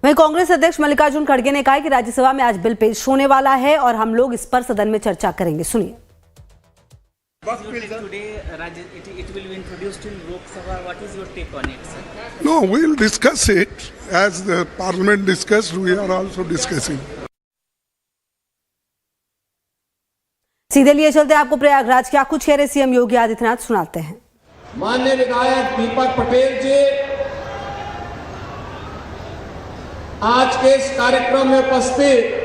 वहीं कांग्रेस अध्यक्ष मल्लिकार्जुन खड़गे ने कहा कि राज्यसभा में आज बिल पेश होने वाला है और हम लोग इस पर सदन में चर्चा करेंगे। सुनिए। No, we'll discuss it as the Parliament discussed. We are also discussing. सीधे लिए चलते आपको प्रयागराज क्या कुछ कह रहे सीएम योगी आदित्यनाथ, सुनाते हैं। माननीय विधायक दीपक पटेल जी आज के इस कार्यक्रम में उपस्थित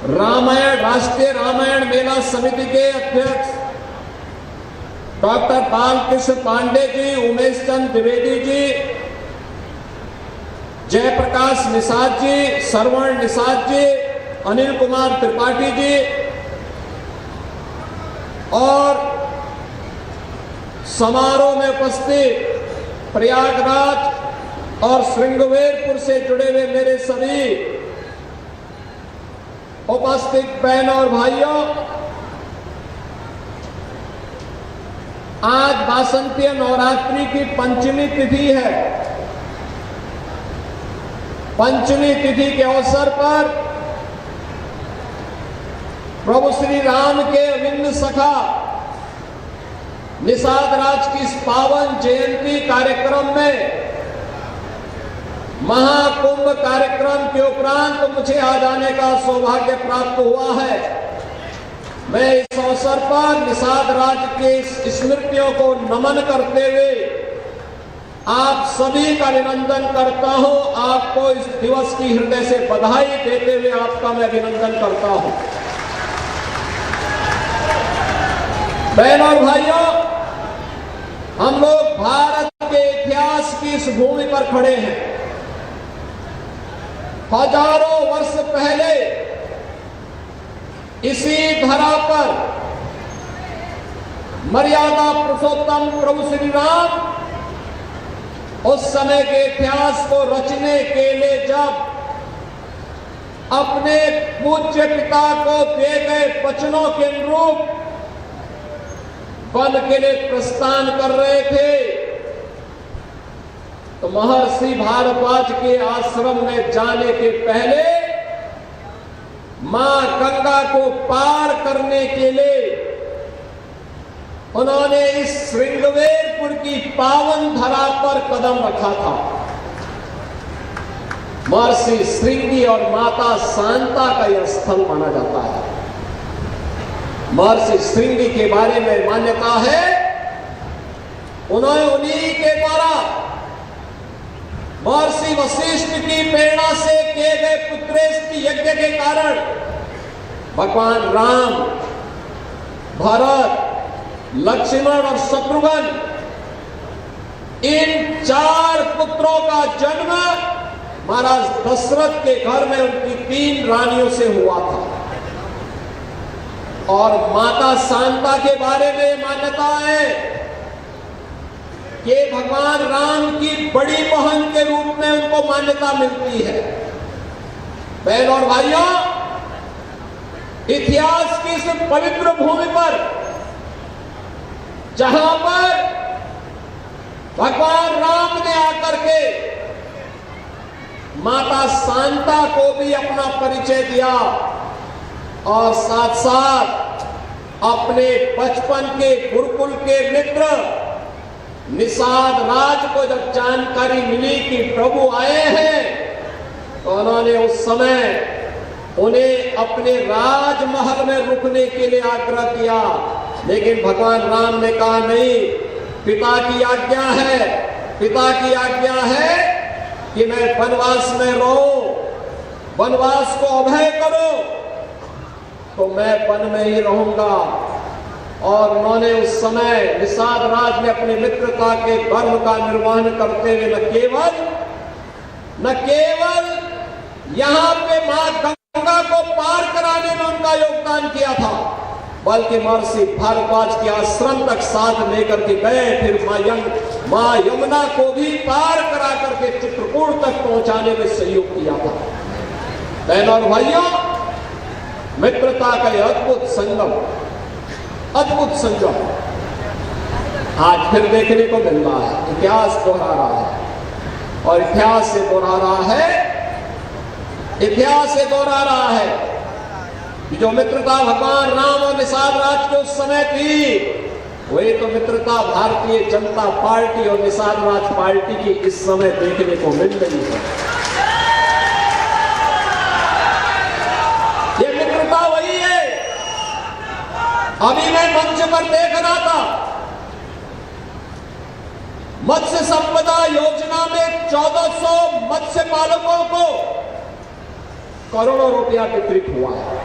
राष्ट्रीय रामायण मेला समिति के अध्यक्ष डॉक्टर बालकृष्ण पांडे जी, उमेश चंद द्विवेदी जी, जयप्रकाश निषाद जी, श्रवण निषाद जी, अनिल कुमार त्रिपाठी जी और समारोह में उपस्थित प्रयागराज और श्रृंगवेरपुर से जुड़े हुए मेरे सभी उपस्थित बहनों और भाइयों, आज वासंतीय नवरात्रि की पंचमी तिथि है। पंचमी तिथि के अवसर पर प्रभु श्री राम के अभिन्न सखा निषाद राज की इस पावन जयंती कार्यक्रम में महाकुंभ कार्यक्रम के उपरांत मुझे आ जाने का सौभाग्य प्राप्त हुआ है। मैं इस अवसर पर निषाद राज के स्मृतियों को नमन करते हुए आप सभी का अभिनंदन करता हूं। आपको इस दिवस की हृदय से बधाई देते हुए आपका मैं अभिनंदन करता हूं। बहनों और भाइयों, हम लोग भारत के इतिहास की इस भूमि पर खड़े हैं। हजारों वर्ष पहले इसी धरा पर मर्यादा पुरुषोत्तम प्रभु श्री राम उस समय के इतिहास को रचने के लिए जब अपने पूज्य पिता को दिए गए वचनों के अनुरूप वन के लिए प्रस्थान कर रहे थे, तो महर्षि भारद्वाज के आश्रम में जाने के पहले मां गंगा को पार करने के लिए उन्होंने इस श्रृंगवेरपुर की पावन धरा पर कदम रखा था। महर्षि श्रृंगी और माता शांता का यह स्थल माना जाता है। महर्षि श्रृंगी के बारे में मान्यता है उन्होंने उन्हीं के द्वारा महर्षि वशिष्ठ की प्रेरणा से किए गए पुत्रेष्टि यज्ञ के कारण भगवान राम, भरत, लक्ष्मण और शत्रुघ्न इन 4 पुत्रों का जन्म महाराज दशरथ के घर में उनकी 3 रानियों से हुआ था। और माता शांता के बारे में मान्यता है कि भगवान राम की बड़ी बहन के रूप में उनको मान्यता मिलती है। बहनों और भाइयों, इतिहास की इस पवित्र भूमि पर जहां पर भगवान राम ने आकर के माता शांता को भी अपना परिचय दिया और साथ साथ अपने बचपन के गुरुकुल के मित्र निषाद राज को जब जानकारी मिली कि प्रभु आए हैं, तो उन्होंने उस समय उन्हें अपने राजमहल में रुकने के लिए आग्रह किया। लेकिन भगवान राम ने कहा नहीं, पिता की आज्ञा है, पिता की आज्ञा है कि मैं वनवास में रहूं, वनवास को अभय करो, तो मैं वन में ही रहूंगा। और उन्होंने उस समय निषाद राज ने अपनी मित्रता के धर्म का निर्वहन करते हुए न केवल यहां पे मां गंगा को पार कराने में उनका योगदान किया था, बल्कि महर्षि भारद्वाज के आश्रम तक साथ लेकर के गए। फिर मां यमुना को भी पार करा करके चित्रकूट तक पहुंचाने में सहयोग किया था। बहनों और भाइयों, मित्रता का यह अद्भुत संगम आज फिर देखने को मिल रहा है। इतिहास दोहरा रहा है और इतिहास से दोहरा रहा है इतिहास से दोहरा रहा है कि जो मित्रता भगवान राम और निषाद राज के उस समय थी, वही तो मित्रता भारतीय जनता पार्टी और निषाद राज पार्टी की इस समय देखने को मिल रही है। ये मित्रता वही है। अभी मैं मंच पर देख रहा था, मत्स्य संपदा योजना में 1400 मत्स्य पालकों को करोड़ों रुपया वितरित हुआ है,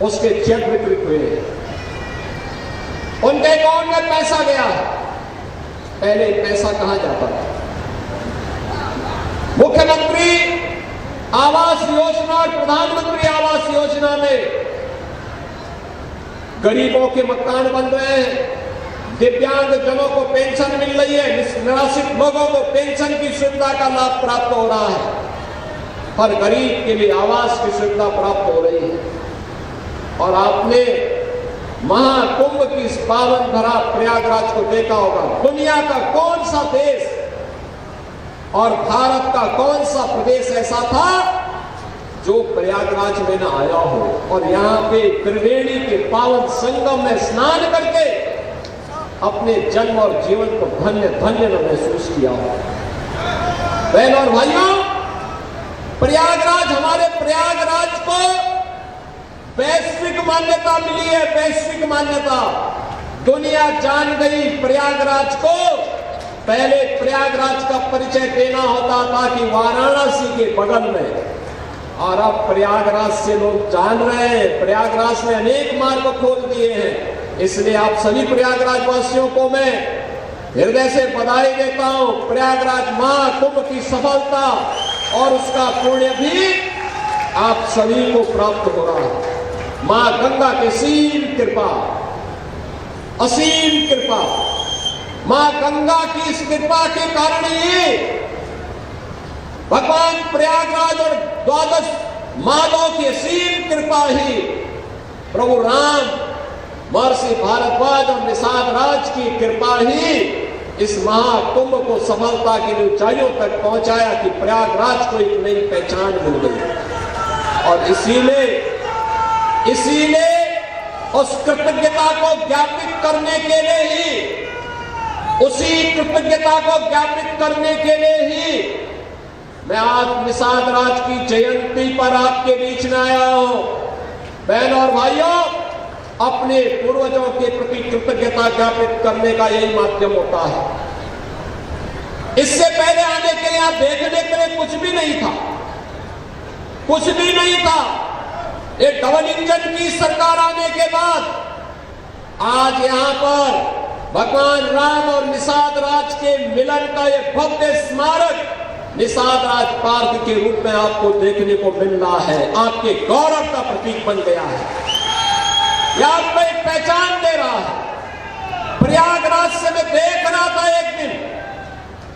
उसके चेक वितरित हुए हैं, उनके अकाउंट में पैसा गया है। पहले पैसा कहां जाता था? मुख्यमंत्री आवास योजना और प्रधानमंत्री आवास योजना में गरीबों के मकान बन रहे हैं, दिव्यांग जनों को पेंशन मिल रही है, निराश्रित लोगों को पेंशन की सुविधा का लाभ प्राप्त हो रहा है, हर गरीब के लिए आवास की सुविधा प्राप्त हो रही है। और आपने महाकुंभ की इस पावन धरा प्रयागराज को देखा होगा। दुनिया का कौन सा देश और भारत का कौन सा प्रदेश ऐसा था जो प्रयागराज में न आया हो और यहाँ पे त्रिवेणी के पावन संगम में स्नान करके अपने जन्म और जीवन को धन्य धन्य न महसूस किया हो। बहनों और भाइयों, प्रयागराज, हमारे प्रयागराज को वैश्विक मान्यता मिली है, वैश्विक मान्यता। दुनिया जान गई प्रयागराज को। पहले प्रयागराज का परिचय देना होता था कि वाराणसी के बगल में, और अब प्रयागराज से लोग जान रहे हैं। प्रयागराज में अनेक मार्ग खोल दिए हैं। इसलिए आप सभी प्रयागराज वासियों को मैं हृदय से बधाई देता हूं। प्रयागराज महाकुंभ की सफलता और उसका पुण्य भी आप सभी को प्राप्त हो रहा है। मां गंगा की असीम कृपा, असीम कृपा, मां गंगा की इस कृपा के कारण ही भगवान प्रयागराज और 12 माधव की असीम कृपा ही प्रभु राम, महर्षि भारद्वाज और निषाद राज की कृपा ही इस महाकुंभ को सफलता की ऊंचाइयों तक पहुंचाया कि प्रयागराज को एक नई पहचान मिल गई। और इसीलिए उस कृतज्ञता को ज्ञापित करने के लिए ही, उसी कृतज्ञता को ज्ञापित करने के लिए ही मैं आज निषाद राज की जयंती पर आपके बीच में आया हूं। बहनों और भाइयों, अपने पूर्वजों के प्रति कृतज्ञता ज्ञापित करने का यही माध्यम होता है। इससे पहले आने के लिए, आप देखने के लिए कुछ भी नहीं था, कुछ भी नहीं था। एक डबल इंजन की सरकार आने के बाद आज यहां पर भगवान राम और निषाद राज के मिलन का एक भव्य स्मारक निषाद राज पार्क के रूप में आपको देखने को मिल रहा है। आपके गौरव का प्रतीक बन गया है। यह आपको एक पहचान दे रहा है। प्रयागराज से मैं देख रहा था, एक दिन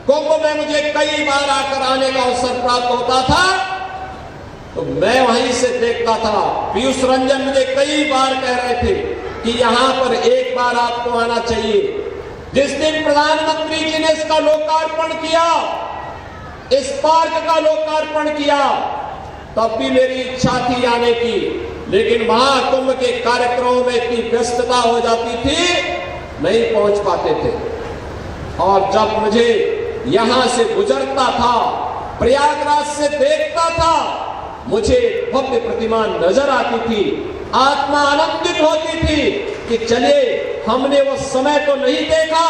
कुंभ में मुझे कई बार आकर आने का अवसर प्राप्त होता था, तो मैं वहीं से देखता था। पीयूष रंजन मुझे कई बार कह रहे थे कि यहां पर एक बार आपको आना चाहिए। जिस दिन प्रधानमंत्री जी ने इसका लोकार्पण किया, इस पार्क का लोकार्पण किया, तब भी मेरी इच्छा थी आने की, लेकिन महाकुंभ के कार्यक्रमों में इतनी व्यस्तता हो जाती थी, नहीं पहुंच पाते थे। और जब मुझे यहां से गुजरता था, प्रयागराज से देखता था, मुझे भव्य प्रतिमा नजर आती थी, आत्मा आनंदित होती थी कि चले, हमने वो समय तो नहीं देखा,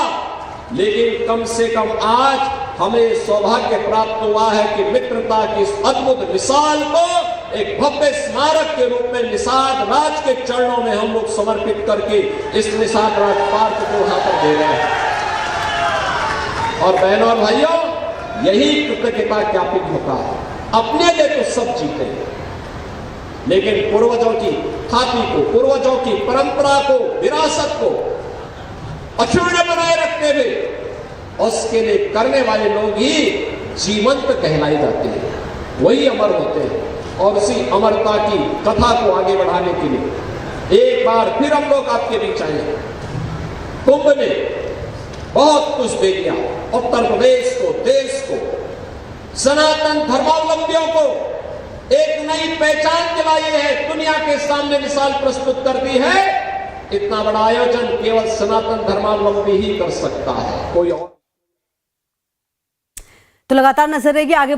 लेकिन कम से कम आज हमें सौभाग्य प्राप्त हुआ है कि मित्रता की इस अद्भुत मिसाल को एक भव्य स्मारक के रूप में निषाद राज के चरणों में हम लोग समर्पित करके इस निषाद राज पार्क को वहां पर दे रहे हैं। और बहनों और भाइयों, यही कृतज्ञता ज्ञापित होता है। अपने लिए तो सब जीते, लेकिन पूर्वजों की खाती को, पूर्वजों की परंपरा को, विरासत को अक्षुण्ण बनाए रखते हुए उसके लिए करने वाले लोग ही जीवंत कहलाए जाते हैं, वही अमर होते हैं। और उसी अमरता की कथा को आगे बढ़ाने के लिए एक बार फिर हम लोग आपके बीच आए। कुंभ ने बहुत कुछ दे दिया उत्तर प्रदेश को, देश को, सनातन धर्मावलंबियों को, एक नई पहचान दिलाई है, दुनिया के सामने मिसाल प्रस्तुत कर दी है। इतना बड़ा आयोजन केवल सनातन धर्मावलंबी ही कर सकता है, कोई और। तो लगातार नजर रहेगी आगे